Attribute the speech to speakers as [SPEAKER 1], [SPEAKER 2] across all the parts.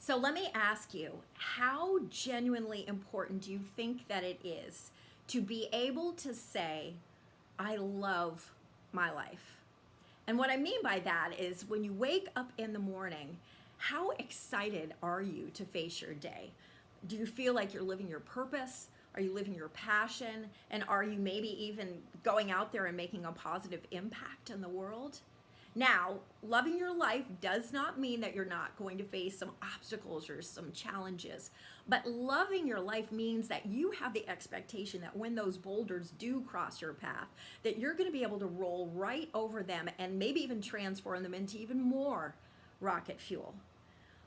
[SPEAKER 1] So let me ask you, how genuinely important do you think that it is to be able to say, I love my life? And what I mean by that is when you wake up in the morning, how excited are you to face your day? Do you feel like you're living your purpose? Are you living your passion? And are you maybe even going out there and making a positive impact in the world? Now, loving your life does not mean that you're not going to face some obstacles or some challenges, but loving your life means that you have the expectation that when those boulders do cross your path, that you're going to be able to roll right over them and maybe even transform them into even more rocket fuel.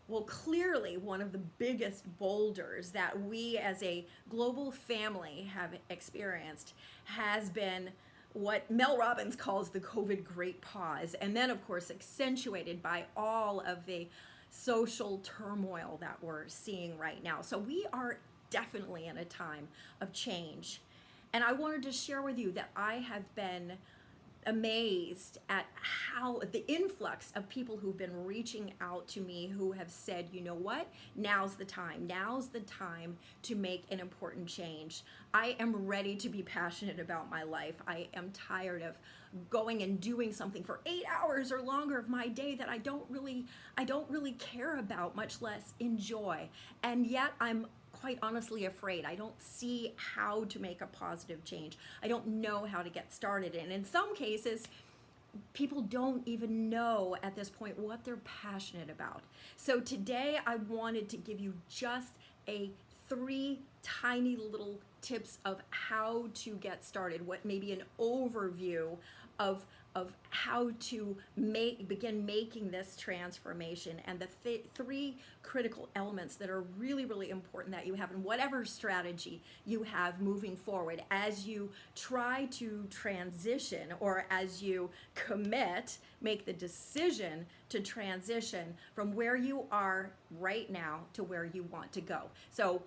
[SPEAKER 1] Well, clearly, one of the biggest boulders that we as a global family have experienced has been what Mel Robbins calls the COVID Great Pause, and then, of course, accentuated by all of the social turmoil that we're seeing right now. So, we are definitely in a time of change. And I wanted to share with you that I have been amazed at how the influx of people who've been reaching out to me who have said, you know what, now's the time to make an important change. I am ready to be passionate about my life. I am tired of going and doing something for 8 hours or longer of my day that I don't really care about, much less enjoy. And yet I'm quite honestly afraid. I don't see how to make a positive change. I don't know how to get started. And in some cases, people don't even know at this point what they're passionate about. So today I wanted to give you just three tiny little tips of how to get started, what maybe an overview of how to begin making this transformation, and the three critical elements that are really, really important that you have in whatever strategy you have moving forward as you try to transition, or as you make the decision to transition from where you are right now to where you want to go. So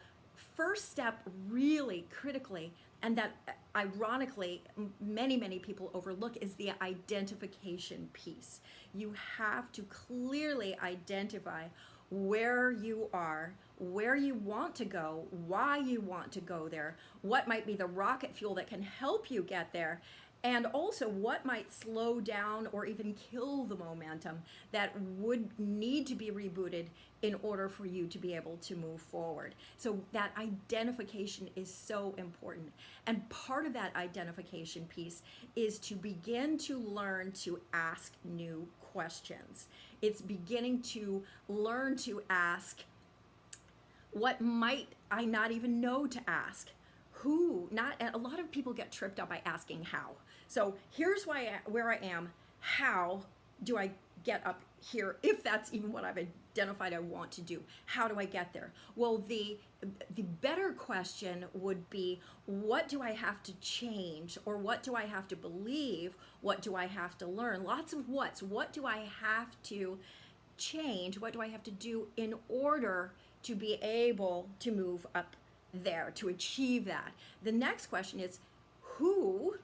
[SPEAKER 1] first step, really critically, and that ironically many people overlook, is the identification piece. You have to clearly identify where you are, where you want to go, why you want to go there, what might be the rocket fuel that can help you get there, and also what might slow down or even kill the momentum that would need to be rebooted in order for you to be able to move forward. So that identification is so important. And part of that identification piece is to begin to learn to ask new questions. It's beginning to learn to ask, what might I not even know to ask? A lot of people get tripped up by asking how. So here's where I am. How do I get up here, if that's even what I've identified I want to do? How do I get there? Well, the better question would be, what do I have to change, or what do I have to believe? What do I have to learn? Lots of what's. What do I have to change? What do I have to do in order to be able to move up there, to achieve that? The next question is, who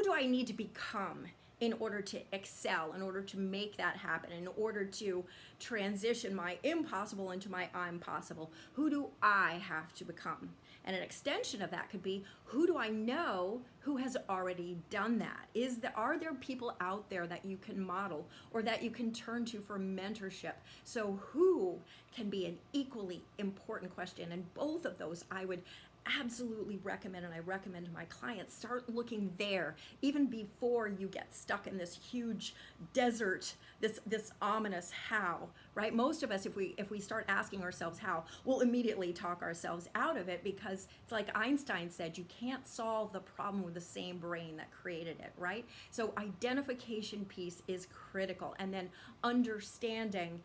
[SPEAKER 1] do I need to become in order to excel, in order to make that happen, in order to transition my impossible into my I'm possible? Who do I have to become? And an extension of that could be, who do I know who has already done that? Are there people out there that you can model or that you can turn to for mentorship? So who can be an equally important question, and both of those I would absolutely recommend, and I recommend to my clients, start looking there even before you get stuck in this huge desert, this ominous how, right? Most of us, if we start asking ourselves how, we'll immediately talk ourselves out of it, because it's like Einstein said, you can't solve the problem with the same brain that created it, right? So identification piece is critical, and then understanding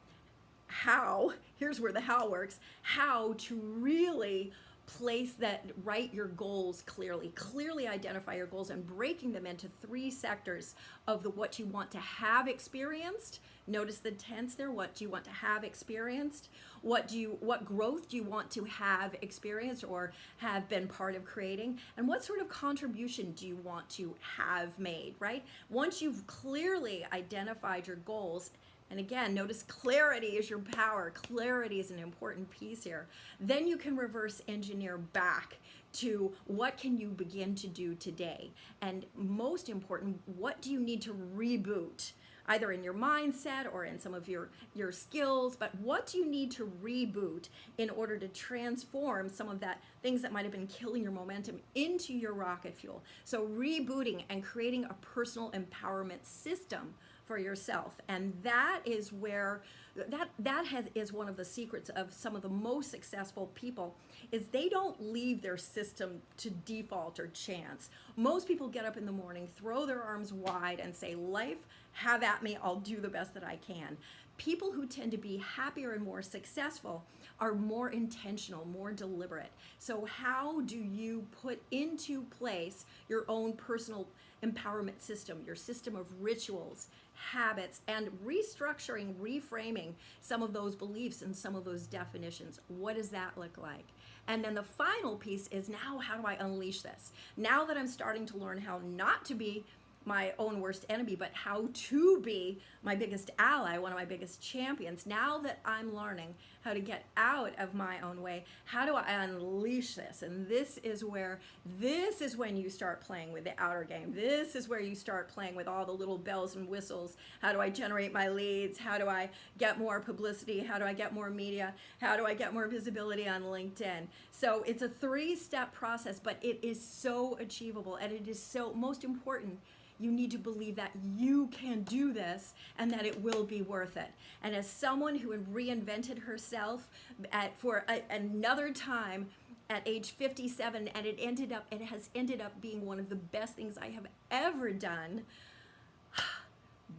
[SPEAKER 1] how, here's where the how works, how to really write your goals clearly identify your goals, and breaking them into three sectors of what you want to have experienced. Notice the tense there. What do you want to have experienced? What growth do you want to have experienced or have been part of creating? And what sort of contribution do you want to have made, right? Once you've clearly identified your goals And again, notice clarity is your power. Clarity is an important piece here. Then you can reverse engineer back to what can you begin to do today? And most important, what do you need to reboot? Either in your mindset or in some of your skills, but what do you need to reboot in order to transform some of that things that might have been killing your momentum into your rocket fuel? So rebooting and creating a personal empowerment system for yourself. And that is where is one of the secrets of some of the most successful people, is they don't leave their system to default or chance. Most people get up in the morning, throw their arms wide and say, life, have at me, I'll do the best that I can. People who tend to be happier and more successful are more intentional, more deliberate. So how do you put into place your own personal empowerment system, your system of rituals, habits, and restructuring, reframing some of those beliefs and some of those definitions? What does that look like? And then the final piece is, now how do I unleash this? Now that I'm starting to learn how not to be my own worst enemy, but how to be my biggest ally, one of my biggest champions. Now that I'm learning how to get out of my own way, how do I unleash this? And this is when you start playing with the outer game. This is where you start playing with all the little bells and whistles. How do I generate my leads? How do I get more publicity? How do I get more media? How do I get more visibility on LinkedIn? So it's a 3-step process, but it is so achievable, and it is so, most important, you need to believe that you can do this and that it will be worth it. And as someone who reinvented herself for another time at age 57, and it has ended up being one of the best things I have ever done,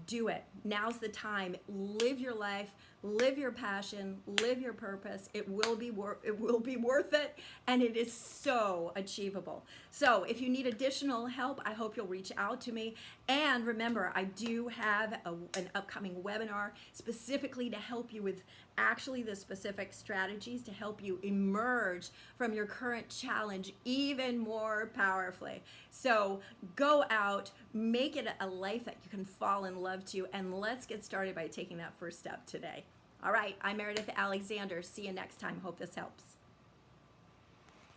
[SPEAKER 1] do it. Now's the time. Live your life, live your passion, live your purpose. It will be worth it, and it is so achievable. So if you need additional help, I hope you'll reach out to me. And remember, I do have an upcoming webinar specifically to help you with actually the specific strategies to help you emerge from your current challenge even more powerfully. So go out, make it a life that you can fall in love to, and let's get started by taking that first step today. All right, I'm Meridith Alexander. See you next time. Hope this helps.